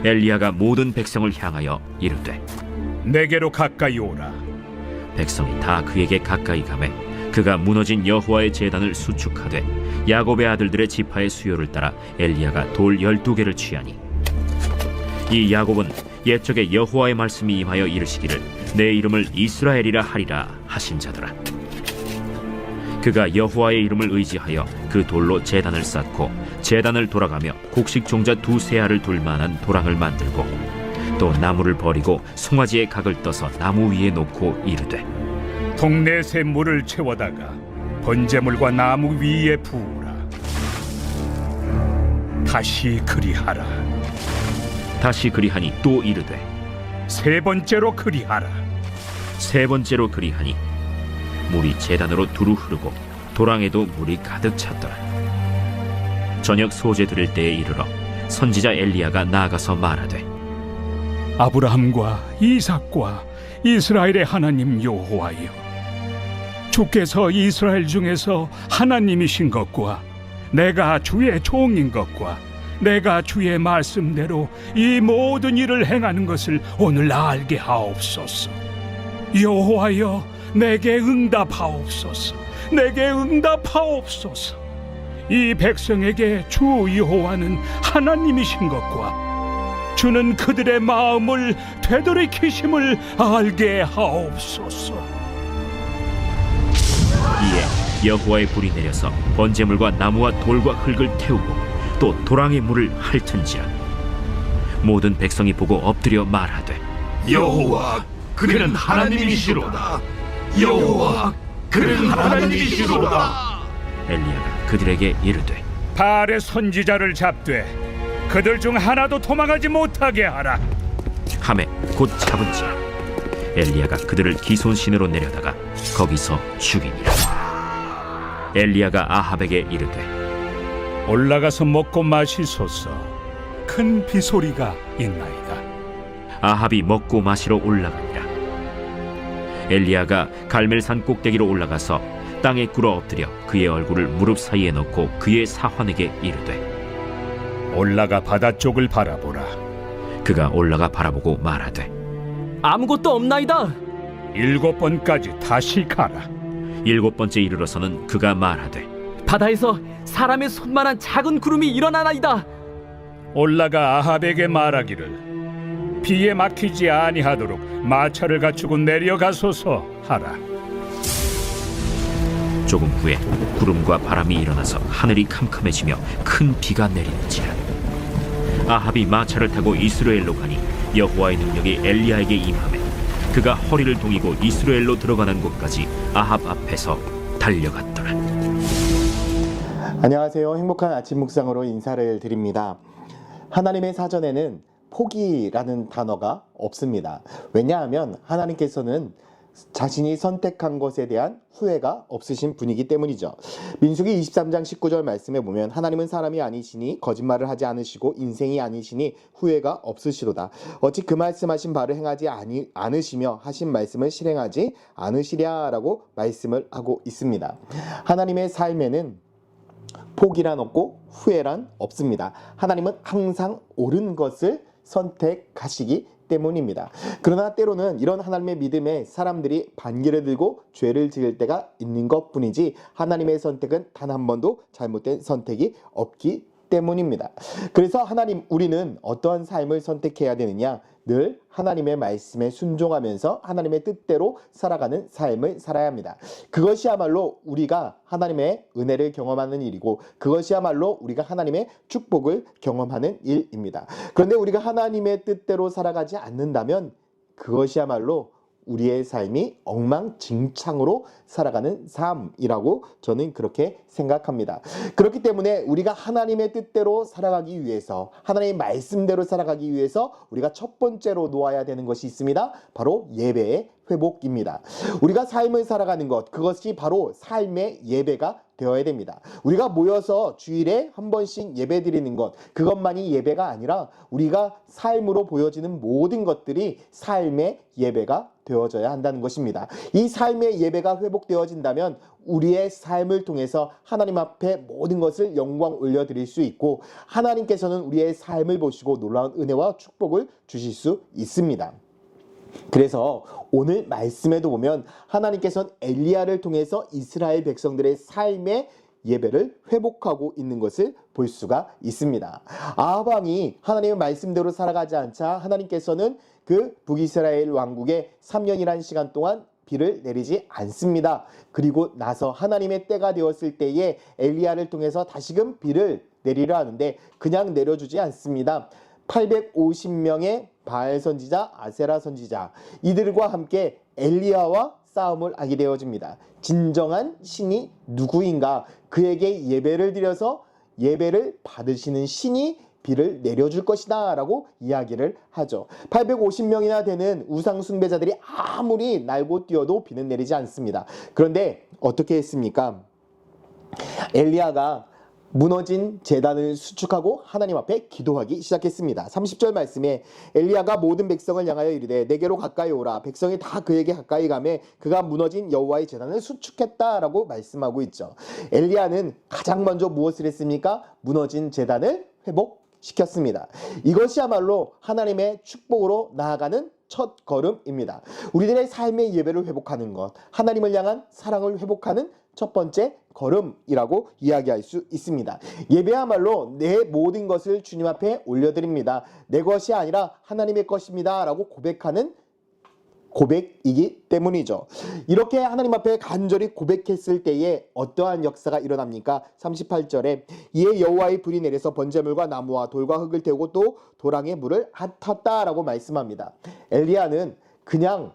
엘리야가 모든 백성을 향하여 이르되 내게로 가까이 오라. 백성이 다 그에게 가까이 가매 그가 무너진 여호와의 제단을 수축하되 야곱의 아들들의 지파의 수요를 따라 엘리야가 돌 12개를 취하니 이 야곱은 옛적에 여호와의 말씀이 임하여 이르시기를 내 이름을 이스라엘이라 하리라 하신 자더라. 그가 여호와의 이름을 의지하여 그 돌로 제단을 쌓고 제단을 돌아가며 곡식 종자 2세알을 둘 만한 도랑을 만들고 또 나무를 버리고 송아지의 각을 떠서 나무 위에 놓고 이르되 동네 새 물을 채워다가 번제물과 나무 위에 부으라. 다시 그리하라. 다시 그리하니 또 이르되 세 번째로 그리하라. 세 번째로 그리하니 물이 제단으로 두루 흐르고 도랑에도 물이 가득 찼더라. 저녁 소제 드릴 때에 이르러 선지자 엘리야가 나아가서 말하되 아브라함과 이삭과 이스라엘의 하나님 여호와여, 주께서 이스라엘 중에서 하나님이신 것과 내가 주의 종인 것과 내가 주의 말씀대로 이 모든 일을 행하는 것을 오늘 알게 하옵소서. 여호와여, 내게 응답하옵소서. 내게 응답하옵소서. 이 백성에게 주 여호와는 하나님이신 것과 주는 그들의 마음을 되돌이키심을 알게 하옵소서. 이에 여호와의 불이 내려서 번제물과 나무와 돌과 흙을 태우고 또 도랑의 물을 핥은지라. 모든 백성이 보고 엎드려 말하되 여호와, 그는 하나님이시로다. 여호와, 그는 하나님이시로다. 엘리야가 그들에게 이르되 발의 선지자를 잡되 그들 중 하나도 도망하지 못하게 하라. 하매 곧 잡은지라. 엘리야가 그들을 기손신으로 내려다가 거기서 죽이니라. 엘리야가 아합에게 이르되 올라가서 먹고 마시소서. 큰 비소리가 있나이다. 아합이 먹고 마시러 올라가니라. 엘리야가 갈멜산 꼭대기로 올라가서 땅에 꿇어 엎드려 그의 얼굴을 무릎 사이에 넣고 그의 사환에게 이르되 올라가 바다 쪽을 바라보라. 그가 올라가 바라보고 말하되 아무것도 없나이다. 7번까지 다시 가라. 7번째 이르러서는 그가 말하되 바다에서 사람의 손만한 작은 구름이 일어나나이다. 올라가 아합에게 말하기를 비에 막히지 아니하도록 마차를 갖추고 내려가소서 하라. 조금 후에 구름과 바람이 일어나서 하늘이 캄캄해지며 큰 비가 내리는지라. 아합이 마차를 타고 이스라엘로 가니 여호와의 능력이 엘리야에게 임하매 그가 허리를 동이고 이스라엘로 들어가는 곳까지 아합 앞에서 달려갔더라. 안녕하세요. 행복한 아침 묵상으로 인사를 드립니다. 하나님의 사전에는 포기라는 단어가 없습니다. 왜냐하면 하나님께서는 자신이 선택한 것에 대한 후회가 없으신 분이기 때문이죠. 민수기 23장 19절 말씀에 보면 하나님은 사람이 아니시니 거짓말을 하지 않으시고 인생이 아니시니 후회가 없으시도다. 어찌 그 말씀하신 바를 행하지 않으시며 하신 말씀을 실행하지 않으시랴라고 말씀을 하고 있습니다. 하나님의 삶에는 포기란 없고 후회란 없습니다. 하나님은 항상 옳은 것을 선택하시기 때문입니다. 그러나 때로는 이런 하나님의 믿음에 사람들이 반기를 들고 죄를 지을 때가 있는 것뿐이지 하나님의 선택은 단 한 번도 잘못된 선택이 없기 때문입니다. 그래서 우리는 어떠한 삶을 선택해야 되느냐? 늘 하나님의 말씀에 순종하면서 하나님의 뜻대로 살아가는 삶을 살아야 합니다. 그것이야말로 우리가 하나님의 은혜를 경험하는 일이고 그것이야말로 우리가 하나님의 축복을 경험하는 일입니다. 그런데 우리가 하나님의 뜻대로 살아가지 않는다면 그것이야말로 우리의 삶이 엉망진창으로 살아가는 삶이라고 저는 그렇게 생각합니다. 그렇기 때문에 우리가 하나님의 뜻대로 살아가기 위해서 하나님의 말씀대로 살아가기 위해서 우리가 첫 번째로 놓아야 되는 것이 있습니다. 바로 예배의 회복입니다. 우리가 삶을 살아가는 것, 그것이 바로 삶의 예배가 되어야 됩니다. 우리가 모여서 주일에 한 번씩 예배 드리는 것, 그것만이 예배가 아니라 우리가 삶으로 보여지는 모든 것들이 삶의 예배가 되어져야 한다는 것입니다. 이 삶의 예배가 회복되어진다면 우리의 삶을 통해서 하나님 앞에 모든 것을 영광 올려드릴 수 있고, 하나님께서는 우리의 삶을 보시고 놀라운 은혜와 축복을 주실 수 있습니다. 그래서 오늘 말씀에도 보면 하나님께서는 엘리야를 통해서 이스라엘 백성들의 삶의 예배를 회복하고 있는 것을 볼 수가 있습니다. 아합 왕이 하나님의 말씀대로 살아가지 않자 하나님께서는 그 북이스라엘 왕국에 3년이라는 시간 동안 비를 내리지 않습니다. 그리고 나서 하나님의 때가 되었을 때에 엘리야를 통해서 다시금 비를 내리려 하는데 그냥 내려주지 않습니다. 850명의 바알 선지자, 아세라 선지자, 이들과 함께 엘리야와 싸움을 하게 되어집니다. 진정한 신이 누구인가? 그에게 예배를 드려서 예배를 받으시는 신이 비를 내려줄 것이다 라고 이야기를 하죠. 850명이나 되는 우상 숭배자들이 아무리 날고 뛰어도 비는 내리지 않습니다. 그런데 어떻게 했습니까? 엘리야가 무너진 제단을 수축하고 하나님 앞에 기도하기 시작했습니다. 30절 말씀에 엘리야가 모든 백성을 향하여 이르되 내게로 가까이 오라. 백성이 다 그에게 가까이 가매 그가 무너진 여호와의 제단을 수축했다라고 말씀하고 있죠. 엘리야는 가장 먼저 무엇을 했습니까? 무너진 제단을 회복시켰습니다. 이것이야말로 하나님의 축복으로 나아가는 첫 걸음입니다. 우리들의 삶의 예배를 회복하는 것, 하나님을 향한 사랑을 회복하는 첫 번째 걸음이라고 이야기할 수 있습니다. 예배야말로 내 모든 것을 주님 앞에 올려드립니다. 내 것이 아니라 하나님의 것입니다 라고 고백하는 고백이기 때문이죠. 이렇게 하나님 앞에 간절히 고백했을 때에 어떠한 역사가 일어납니까? 38절에 이에 여호와의 불이 내려서 번제물과 나무와 돌과 흙을 태우고 또 도랑에 물을 핫았다라고 말씀합니다. 엘리야는 그냥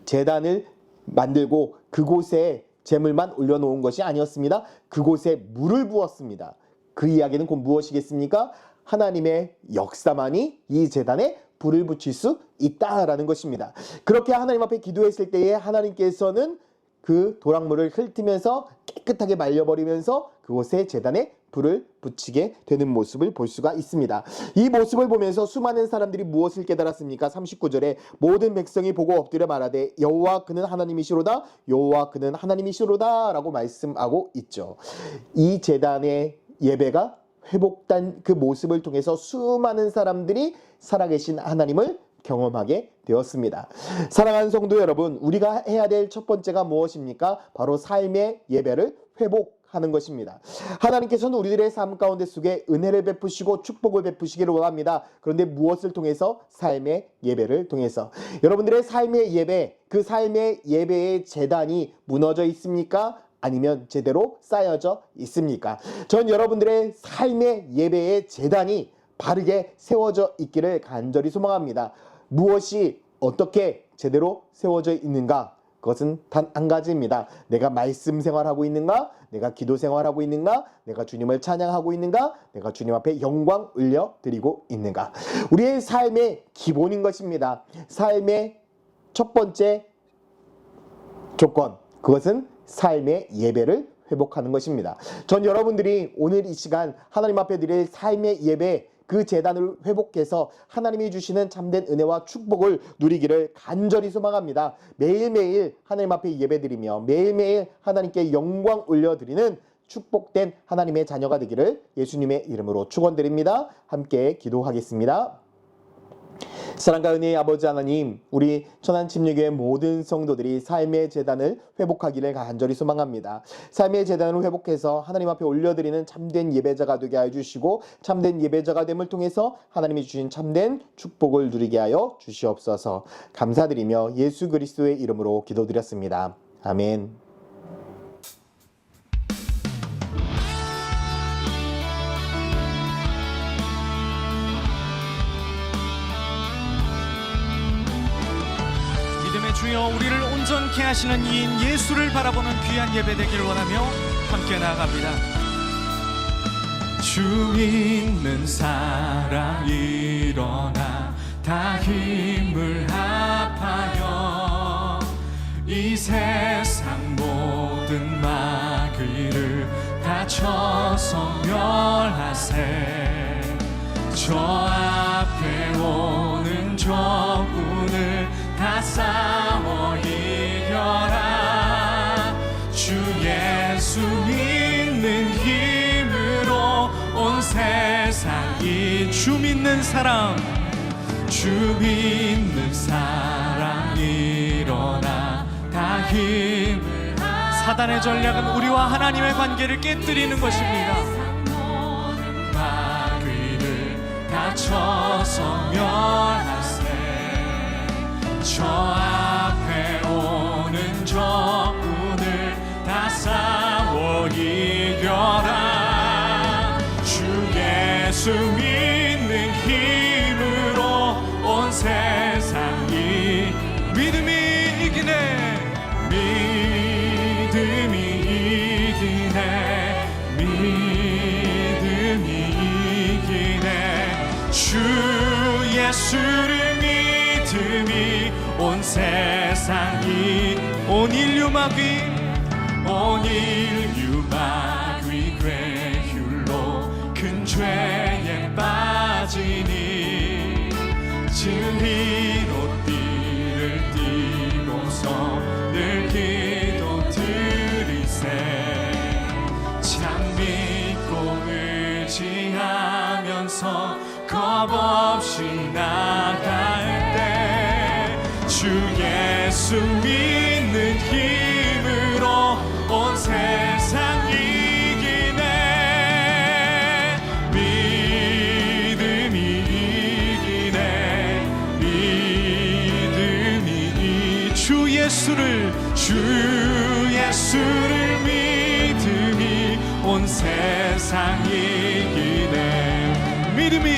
제단을 만들고 그곳에 제물만 올려놓은 것이 아니었습니다. 그곳에 물을 부었습니다. 그 이야기는 곧 무엇이겠습니까? 하나님의 역사만이 이 제단에 불을 붙일 수 있다라는 것입니다. 그렇게 하나님 앞에 기도했을 때에 하나님께서는 그 도랑물을 훑으면서 깨끗하게 말려버리면서 그곳에 제단에 불을 붙이게 되는 모습을 볼 수가 있습니다. 이 모습을 보면서 수많은 사람들이 무엇을 깨달았습니까? 39절에 모든 백성이 보고 엎드려 말하되 여호와 그는 하나님이시로다 여호와 그는 하나님이시로다 라고 말씀하고 있죠. 이 제단의 예배가 회복된 그 모습을 통해서 수많은 사람들이 살아계신 하나님을 경험하게 되었습니다. 사랑하는 성도 여러분, 우리가 해야 될 첫 번째가 무엇입니까? 바로 삶의 예배를 회복하는 것입니다. 하나님께서는 우리들의 삶 가운데 속에 은혜를 베푸시고 축복을 베푸시기를 원합니다. 그런데 무엇을 통해서? 삶의 예배를 통해서. 여러분들의 삶의 예배, 그 삶의 예배의 제단이 무너져 있습니까? 아니면 제대로 쌓여져 있습니까? 전 여러분들의 삶의 예배의 제단이 바르게 세워져 있기를 간절히 소망합니다. 무엇이 어떻게 제대로 세워져 있는가? 그것은 단 한 가지입니다. 내가 말씀 생활하고 있는가? 내가 기도 생활하고 있는가? 내가 주님을 찬양하고 있는가? 내가 주님 앞에 영광 올려드리고 있는가? 우리의 삶의 기본인 것입니다. 삶의 첫 번째 조건, 그것은 삶의 예배를 회복하는 것입니다. 전 여러분들이 오늘 이 시간 하나님 앞에 드릴 삶의 예배, 그 제단을 회복해서 하나님이 주시는 참된 은혜와 축복을 누리기를 간절히 소망합니다. 매일매일 하나님 앞에 예배드리며 매일매일 하나님께 영광 올려드리는 축복된 하나님의 자녀가 되기를 예수님의 이름으로 축원드립니다. 함께 기도하겠습니다. 사랑과 은혜의 아버지 하나님, 우리 천안침례교회 모든 성도들이 삶의 제단을 회복하기를 간절히 소망합니다. 삶의 제단을 회복해서 하나님 앞에 올려드리는 참된 예배자가 되게 하여 주시고 참된 예배자가 됨을 통해서 하나님이 주신 참된 축복을 누리게 하여 주시옵소서. 감사드리며 예수 그리스도의 이름으로 기도드렸습니다. 아멘. 주여, 우리를 온전케 하시는 이인 예수를 바라보는 귀한 예배 되기를 원하며 함께 나아갑니다. 주 믿는 사람 일어나 다 힘을 합하여 이 세상 모든 마귀를 다 쳐서 멸하세. 저 앞에 오는 적군을 다 싸워 이겨라. 주 예수 믿는 힘으로 온 세상이 주 믿는 사람, 주 믿는 사람 일어나 다 힘을. 사단의 전략은 우리와 하나님의 관계를 깨뜨리는 것입니다. 마귀를 다 쳐서 멸하세. 저 앞에 오는 적군을 다 싸워 이겨라. 주 예수 믿는 힘으로 온 세상이 믿음이 이기네. 믿음이 이기네. 믿음이 이기네. 주 예수를 믿음이 온 세상이 온 인류 마귀 괴휼로 큰 죄에 빠지니 진리 옷띠를 띠고서 늘 기도 드리세. 참 믿고 의지하면서 겁없이 나갈 때 주 예수 믿는 힘으로 온 세상 이기네. 믿음이 이기네. 믿음이 주 예수를 믿음이 온 세상 이기네. 믿음이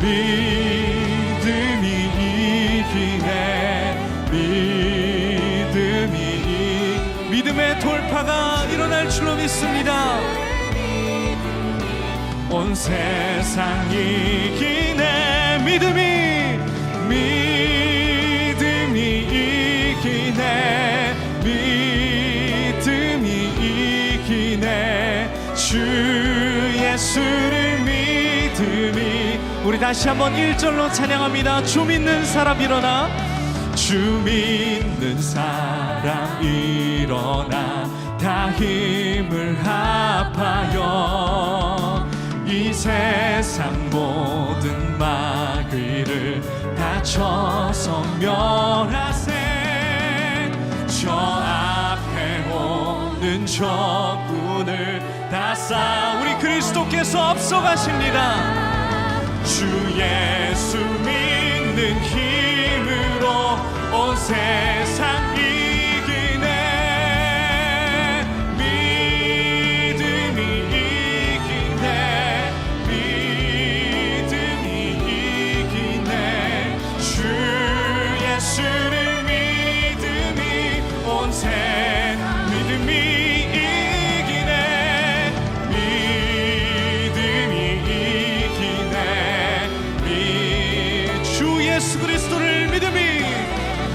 이기네. 믿음의 돌파가 일어날 줄로 믿습니다. 온 세상 이기네. 믿음이 이기네. 믿음이 이기네. 주 예수를 믿음이. 우리 다시 한번 1절로 찬양합니다. 주 믿는 사람 일어나. 주 믿는 사람 일어나 다 힘을 합하여 이 세상 모든 마귀를 다 쳐서 멸하세. 저 앞에 오는 적군을 다 싸. 우리 그리스도께서 앞서가십니다. 주 예수 믿는 힘으로 온 세상 이기네. 믿음이 이기네. 믿음이 이기네. 주 예수를 믿음이 온 세상 믿음이 이기네. 믿음이 이기네. 주 예수 그리스도를 믿음이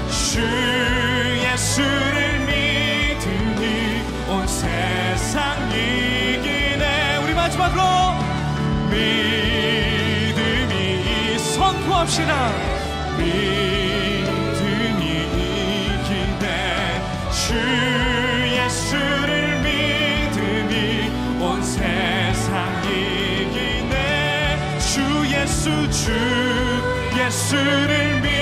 주 예수를 믿음이 온 세상 이기네. 우리 마지막으로 믿음이 선포합시다. 믿음이 이기네. 주 예수를 믿음이 온 세상 이기네. 주 예수를 믿